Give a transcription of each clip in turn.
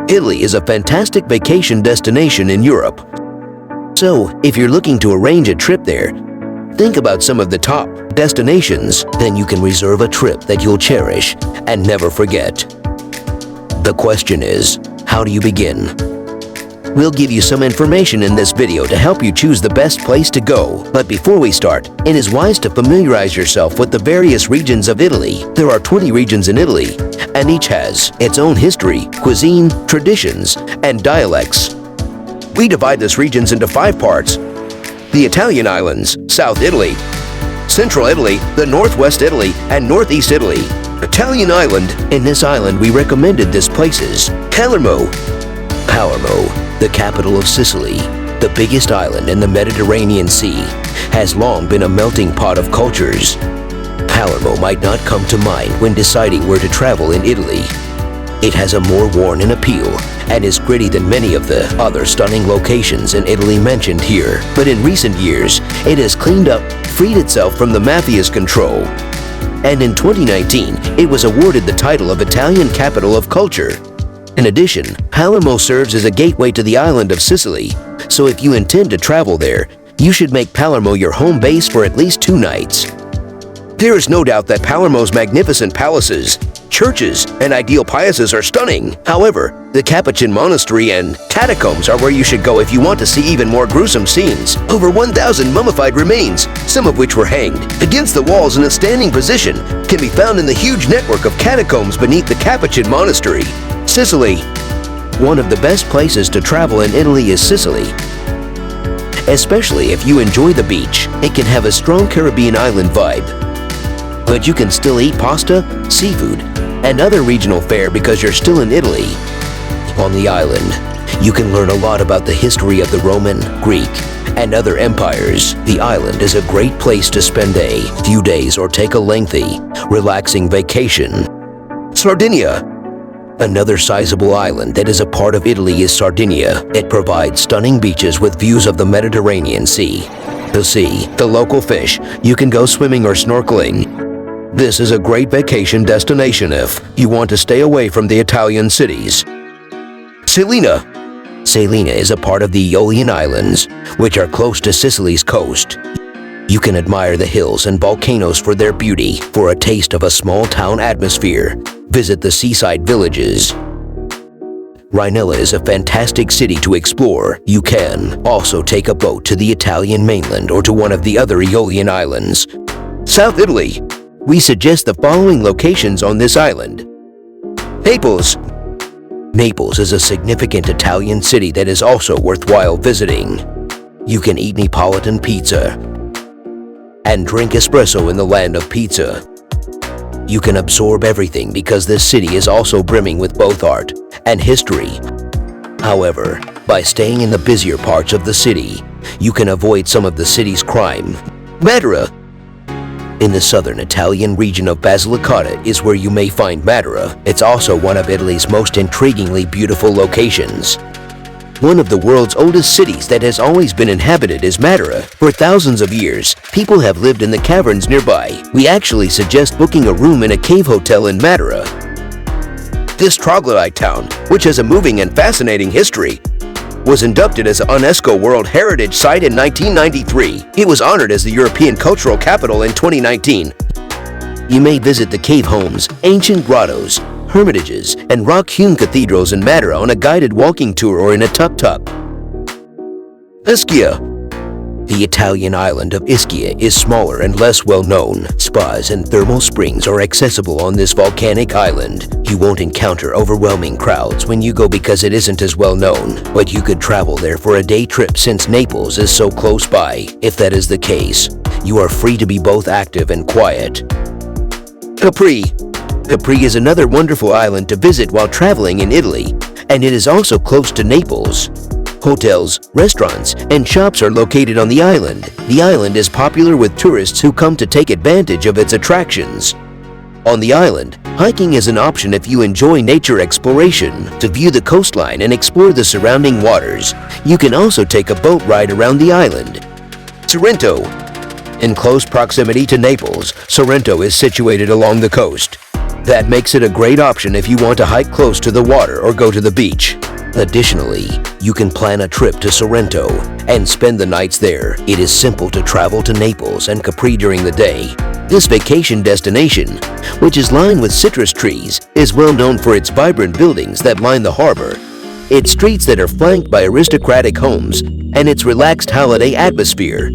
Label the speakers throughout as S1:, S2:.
S1: Italy is a fantastic vacation destination in Europe. So, if you're looking to arrange a trip there, think about some of the top destinations, then you can reserve a trip that you'll cherish and never forget. The question is, how do you begin? We'll give you some information in this video to help you choose the best place to go. But before we start, it is wise to familiarize yourself with the various regions of Italy. There are 20 regions in Italy, and each has its own history, cuisine, traditions, and dialects. We divide these regions into 5 parts: the Italian islands, South Italy, Central Italy, the Northwest Italy, and Northeast Italy. Italian island. In this island, we recommended these places: Palermo, the capital of Sicily, the biggest island in the Mediterranean Sea, has long been a melting pot of cultures. Palermo might not come to mind when deciding where to travel in Italy. It has a more worn-in appeal and is gritty than many of the other stunning locations in Italy mentioned here. But in recent years, it has cleaned up, freed itself from the mafia's control. And in 2019, it was awarded the title of Italian Capital of Culture. In addition, Palermo serves as a gateway to the island of Sicily, so if you intend to travel there, you should make Palermo your home base for at least 2 nights. There is no doubt that Palermo's magnificent palaces, churches, and ideal palaces are stunning. However, the Capuchin Monastery and catacombs are where you should go if you want to see even more gruesome scenes. Over 1,000 mummified remains, some of which were hanged, against the walls in a standing position, can be found in the huge network of catacombs beneath the Capuchin Monastery. Sicily. One of the best places to travel in Italy is Sicily. Especially if you enjoy the beach, it can have a strong Caribbean island vibe. But you can still eat pasta, seafood, and other regional fare because you're still in Italy. On the island, you can learn a lot about the history of the Roman, Greek, and other empires. The island is a great place to spend a few days or take a lengthy, relaxing vacation. Sardinia. Another sizable island that is a part of Italy is Sardinia. It provides stunning beaches with views of the Mediterranean Sea. The sea, the local fish, you can go swimming or snorkeling. This is a great vacation destination if you want to stay away from the Italian cities. Salina. Salina is a part of the Aeolian Islands, which are close to Sicily's coast. You can admire the hills and volcanoes for their beauty. For a taste of a small-town atmosphere, visit the seaside villages. Rainella is a fantastic city to explore. You can also take a boat to the Italian mainland or to one of the other Aeolian Islands. South Italy. We suggest the following locations on this island. Naples. Naples is a significant Italian city that is also worthwhile visiting. You can eat Neapolitan pizza and drink espresso in the land of pizza. You can absorb everything because this city is also brimming with both art and history. However, by staying in the busier parts of the city, you can avoid some of the city's crime. Matera. In the southern Italian region of Basilicata is where you may find Matera. It's also one of Italy's most intriguingly beautiful locations. One of the world's oldest cities that has always been inhabited is Matera. For thousands of years, people have lived in the caverns nearby. We actually suggest booking a room in a cave hotel in Matera. This troglodyte town, which has a moving and fascinating history, was inducted as a UNESCO World Heritage Site in 1993. It was honored as the European Cultural Capital in 2019. You may visit the cave homes, ancient grottos, hermitages, and rock-hewn cathedrals in Matera on a guided walking tour or in a tuk-tuk. Ischia. The Italian island of Ischia is smaller and less well-known. Spas and thermal springs are accessible on this volcanic island. You won't encounter overwhelming crowds when you go because it isn't as well-known, but you could travel there for a day trip since Naples is so close by. If that is the case, you are free to be both active and quiet. Capri. Capri is another wonderful island to visit while traveling in Italy, and it is also close to Naples. Hotels, restaurants, and shops are located on the island. The island is popular with tourists who come to take advantage of its attractions. On the island, hiking is an option if you enjoy nature exploration. To view the coastline and explore the surrounding waters, you can also take a boat ride around the island. Sorrento. In close proximity to Naples, Sorrento is situated along the coast. That makes it a great option if you want to hike close to the water or go to the beach. Additionally, you can plan a trip to Sorrento and spend the nights there. It is simple to travel to Naples and Capri during the day. This vacation destination, which is lined with citrus trees, is well known for its vibrant buildings that line the harbor, its streets that are flanked by aristocratic homes, and its relaxed holiday atmosphere.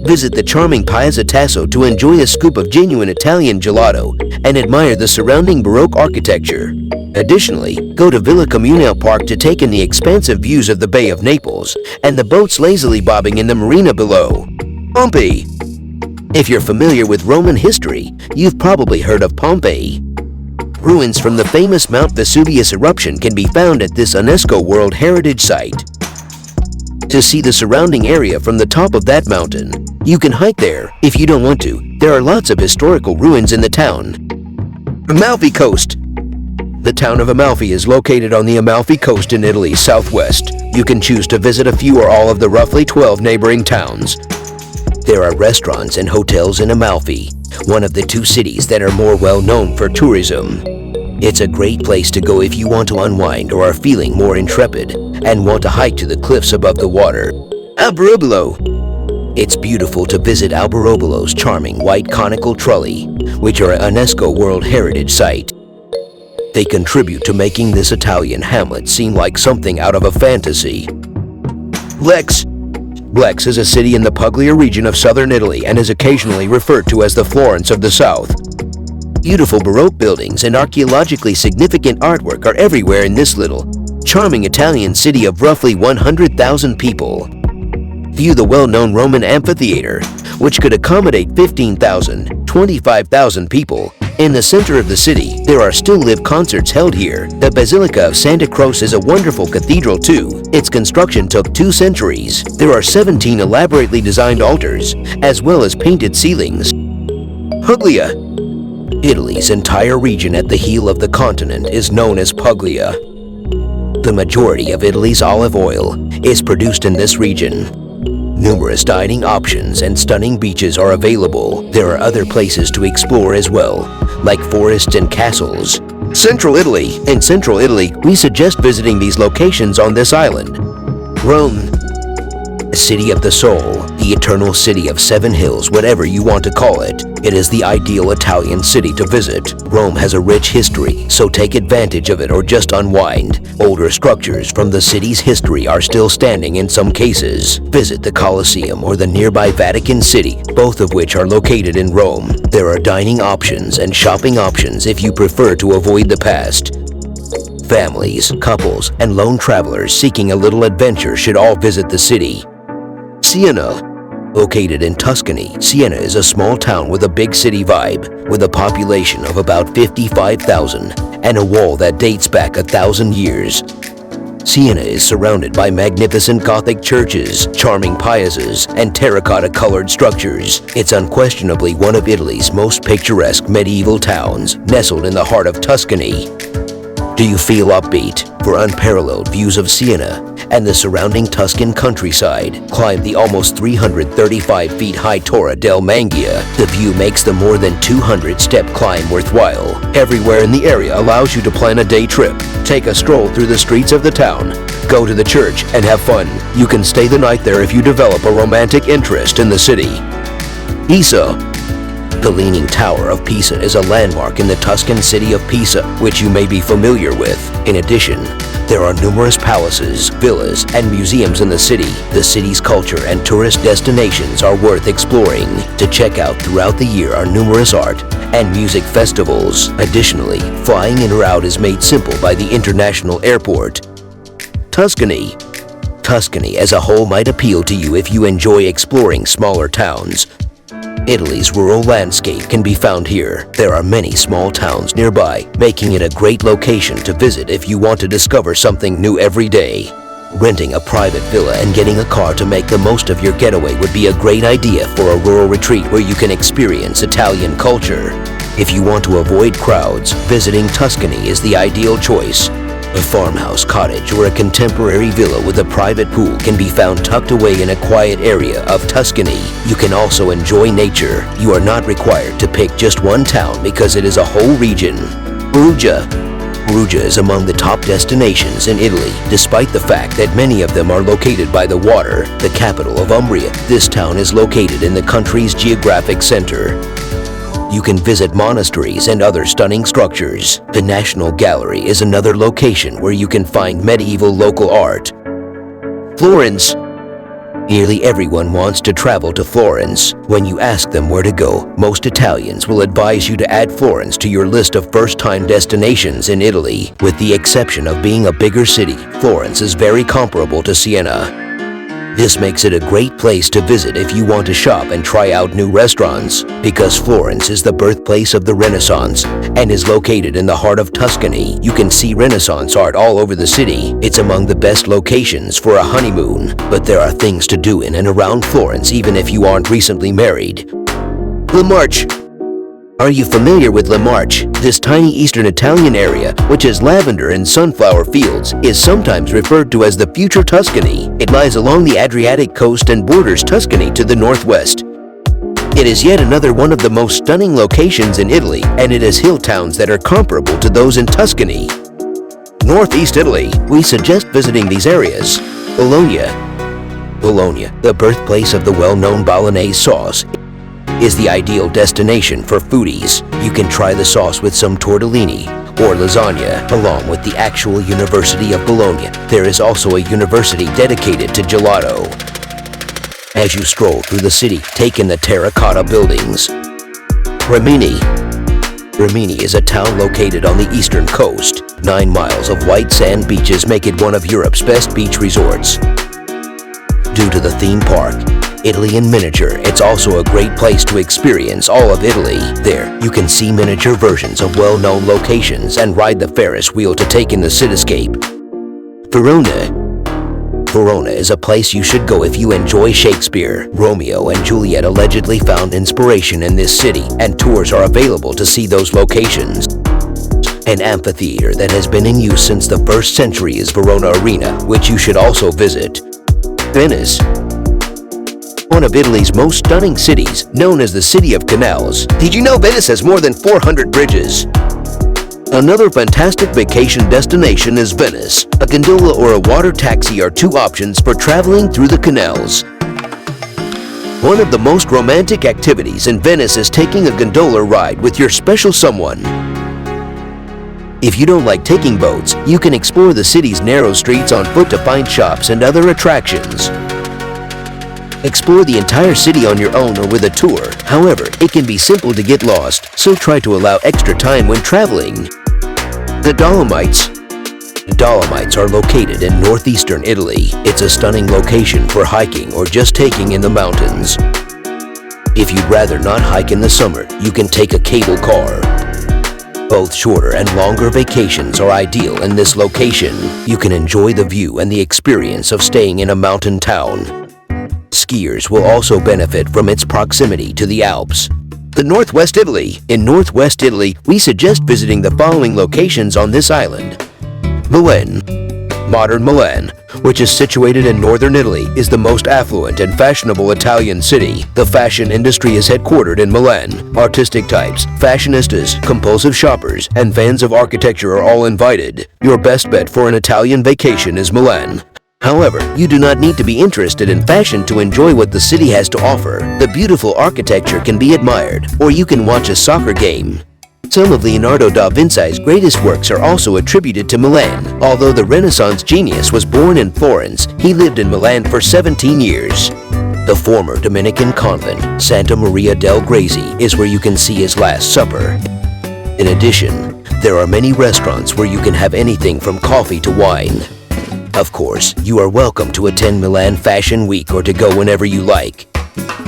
S1: Visit the charming Piazza Tasso to enjoy a scoop of genuine Italian gelato and admire the surrounding Baroque architecture. Additionally, go to Villa Comunale Park to take in the expansive views of the Bay of Naples and the boats lazily bobbing in the marina below. Pompeii. If you're familiar with Roman history, you've probably heard of Pompeii. Ruins from the famous Mount Vesuvius eruption can be found at this UNESCO World Heritage Site. To see the surrounding area from the top of that mountain, you can hike there. If you don't want to, there are lots of historical ruins in the town. Amalfi Coast. The town of Amalfi is located on the Amalfi Coast in Italy's southwest. You can choose to visit a few or all of the roughly 12 neighboring towns. There are restaurants and hotels in Amalfi, one of the two cities that are more well known for tourism. It's a great place to go if you want to unwind or are feeling more intrepid and want to hike to the cliffs above the water. Alberobello. It's beautiful to visit Alberobello's charming white conical trulli, which are a UNESCO World Heritage Site. They contribute to making this Italian hamlet seem like something out of a fantasy. Lex. Lex is a city in the Puglia region of southern Italy and is occasionally referred to as the Florence of the South. Beautiful Baroque buildings and archaeologically significant artwork are everywhere in this little, charming Italian city of roughly 100,000 people. View the well-known Roman amphitheater, which could accommodate 15,000, 25,000 people. In the center of the city, there are still live concerts held here. The Basilica of Santa Croce is a wonderful cathedral too. Its construction took 2 centuries. There are 17 elaborately designed altars, as well as painted ceilings. Puglia. Italy's entire region at the heel of the continent is known as Puglia. The majority of Italy's olive oil is produced in this region. Numerous dining options and stunning beaches are available. There are other places to explore as well, like forests and castles. Central Italy. In Central Italy, we suggest visiting these locations on this island. Rome. The city of the soul, the eternal city of 7 hills, whatever you want to call it. It is the ideal Italian city to visit. Rome has a rich history, so take advantage of it or just unwind. Older structures from the city's history are still standing in some cases. Visit the Colosseum or the nearby Vatican City, both of which are located in Rome. There are dining options and shopping options if you prefer to avoid the past. Families, couples, and lone travelers seeking a little adventure should all visit the city. Siena. Located in Tuscany, Siena is a small town with a big city vibe, with a population of about 55,000 and a wall that dates back 1,000 years. Siena is surrounded by magnificent Gothic churches, charming piazzas, and terracotta-colored structures. It's unquestionably one of Italy's most picturesque medieval towns, nestled in the heart of Tuscany. Do you feel upbeat? For unparalleled views of Siena and the surrounding Tuscan countryside, climb the almost 335 feet high Torre del Mangia. The view makes the more than 200-step climb worthwhile. Everywhere in the area allows you to plan a day trip. Take a stroll through the streets of the town, go to the church, and have fun. You can stay the night there if you develop a romantic interest in the city. Pisa. The Leaning Tower of Pisa is a landmark in the Tuscan city of Pisa, which you may be familiar with. In addition, there are numerous palaces, villas, and museums in the city. The city's culture and tourist destinations are worth exploring. To check out throughout the year are numerous art and music festivals. Additionally, flying in or out is made simple by the international airport. Tuscany. Tuscany as a whole might appeal to you if you enjoy exploring smaller towns. Italy's rural landscape can be found here. There are many small towns nearby, making it a great location to visit if you want to discover something new every day. Renting a private villa and getting a car to make the most of your getaway would be a great idea for a rural retreat where you can experience Italian culture. If you want to avoid crowds, visiting Tuscany is the ideal choice. A farmhouse, cottage, or a contemporary villa with a private pool can be found tucked away in a quiet area of Tuscany. You can also enjoy nature. You are not required to pick just one town because it is a whole region. Perugia. Perugia is among the top destinations in Italy, despite the fact that many of them are located by the water, the capital of Umbria. This town is located in the country's geographic center. You can visit monasteries and other stunning structures. The National Gallery is another location where you can find medieval local art. Florence. Nearly everyone wants to travel to Florence. When you ask them where to go, most Italians will advise you to add Florence to your list of first-time destinations in Italy. With the exception of being a bigger city, Florence is very comparable to Siena. This makes it a great place to visit if you want to shop and try out new restaurants. Because Florence is the birthplace of the Renaissance and is located in the heart of Tuscany, you can see Renaissance art all over the city. It's among the best locations for a honeymoon, but there are things to do in and around Florence even if you aren't recently married. Le Marche. Are you familiar with Le Marche? This tiny eastern Italian area, which has lavender and sunflower fields, is sometimes referred to as the future Tuscany. It lies along the Adriatic coast and borders Tuscany to the northwest. It is yet another one of the most stunning locations in Italy, and it has hill towns that are comparable to those in Tuscany. Northeast Italy, we suggest visiting these areas. Bologna. Bologna, the birthplace of the well-known Bolognese sauce, is the ideal destination for foodies. You can try the sauce with some tortellini or lasagna, along with the actual University of Bologna. There is also a university dedicated to gelato. As you stroll through the city, take in the terracotta buildings. Rimini. Rimini is a town located on the eastern coast. 9 miles of white sand beaches make it one of Europe's best beach resorts. Due to the theme park, Italy in miniature, it's also a great place to experience all of Italy. There, you can see miniature versions of well-known locations and ride the Ferris wheel to take in the cityscape. Verona. Verona is a place you should go if you enjoy Shakespeare. Romeo and Juliet allegedly found inspiration in this city, and tours are available to see those locations. An amphitheater that has been in use since the 1st century is Verona Arena, which you should also visit. Venice. One of Italy's most stunning cities, known as the City of Canals. Did you know Venice has more than 400 bridges? Another fantastic vacation destination is Venice. A gondola or a water taxi are two options for traveling through the canals. One of the most romantic activities in Venice is taking a gondola ride with your special someone. If you don't like taking boats, you can explore the city's narrow streets on foot to find shops and other attractions. Explore the entire city on your own or with a tour. However, it can be simple to get lost, so try to allow extra time when traveling. The Dolomites. The Dolomites are located in northeastern Italy. It's a stunning location for hiking or just taking in the mountains. If you'd rather not hike in the summer, you can take a cable car. Both shorter and longer vacations are ideal in this location. You can enjoy the view and the experience of staying in a mountain town. Skiers will also benefit from its proximity to the Alps. The Northwest Italy. In Northwest Italy, we suggest visiting the following locations on this island. Milan. Modern Milan, which is situated in northern Italy, is the most affluent and fashionable Italian city. The fashion industry is headquartered in Milan. Artistic types, fashionistas, compulsive shoppers, and fans of architecture are all invited. Your best bet for an Italian vacation is Milan. However, you do not need to be interested in fashion to enjoy what the city has to offer. The beautiful architecture can be admired, or you can watch a soccer game. Some of Leonardo da Vinci's greatest works are also attributed to Milan. Although the Renaissance genius was born in Florence, he lived in Milan for 17 years. The former Dominican convent, Santa Maria del Grazie, is where you can see his Last Supper. In addition, there are many restaurants where you can have anything from coffee to wine. Of course, you are welcome to attend Milan Fashion Week or to go whenever you like.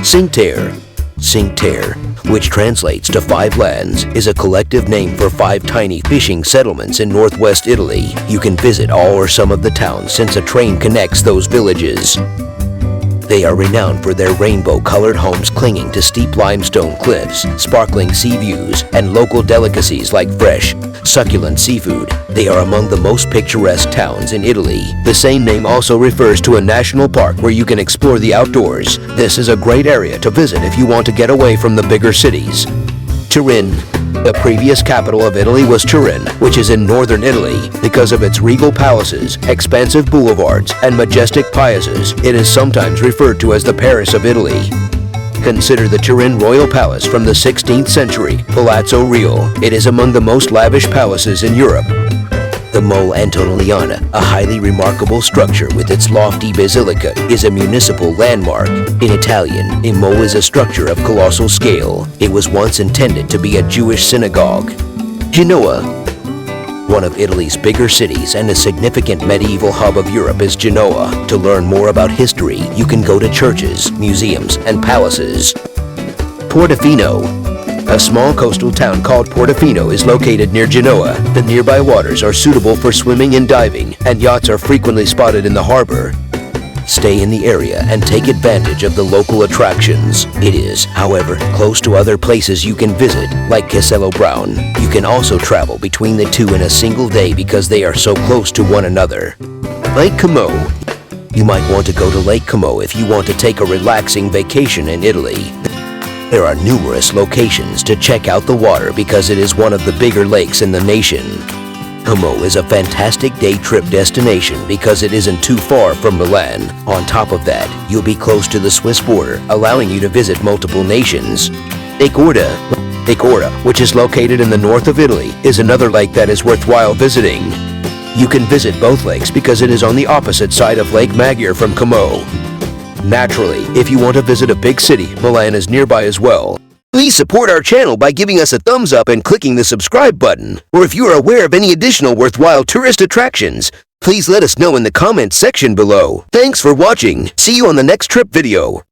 S1: Cinque Terre. Cinque Terre, which translates to 5 lands, is a collective name for 5 tiny fishing settlements in northwest Italy. You can visit all or some of the towns since a train connects those villages. They are renowned for their rainbow-colored homes clinging to steep limestone cliffs, sparkling sea views, and local delicacies like fresh, succulent seafood. They are among the most picturesque towns in Italy. The same name also refers to a national park where you can explore the outdoors. This is a great area to visit if you want to get away from the bigger cities. Turin. The previous capital of Italy was Turin, which is in northern Italy. Because of its regal palaces, expansive boulevards, and majestic piazzas, it is sometimes referred to as the Paris of Italy. Consider the Turin Royal Palace from the 16th century, Palazzo Reale. It is among the most lavish palaces in Europe. The Mole Antonelliana, a highly remarkable structure with its lofty basilica, is a municipal landmark. In Italian, a mole is a structure of colossal scale. It was once intended to be a Jewish synagogue. Genoa. One of Italy's bigger cities and a significant medieval hub of Europe is Genoa. To learn more about history, you can go to churches, museums, and palaces. Portofino. A small coastal town called Portofino is located near Genoa. The nearby waters are suitable for swimming and diving, and yachts are frequently spotted in the harbor. Stay in the area and take advantage of the local attractions. It is, however, close to other places you can visit, like Castello Brown. You can also travel between the two in a single day because they are so close to one another. Lake Como. You might want to go to Lake Como if you want to take a relaxing vacation in Italy. There are numerous locations to check out the water because it is one of the bigger lakes in the nation. Como is a fantastic day trip destination because it isn't too far from Milan. On top of that, you'll be close to the Swiss border, allowing you to visit multiple nations. Lake Orda. Lake Orda, which is located in the north of Italy, is another lake that is worthwhile visiting. You can visit both lakes because it is on the opposite side of Lake Maggiore from Como. Naturally, if you want to visit a big city, Milan is nearby as well. Please support our channel by giving us a thumbs up and clicking the subscribe button. Or if you are aware of any additional worthwhile tourist attractions, please let us know in the comments section below. Thanks for watching. See you on the next trip video.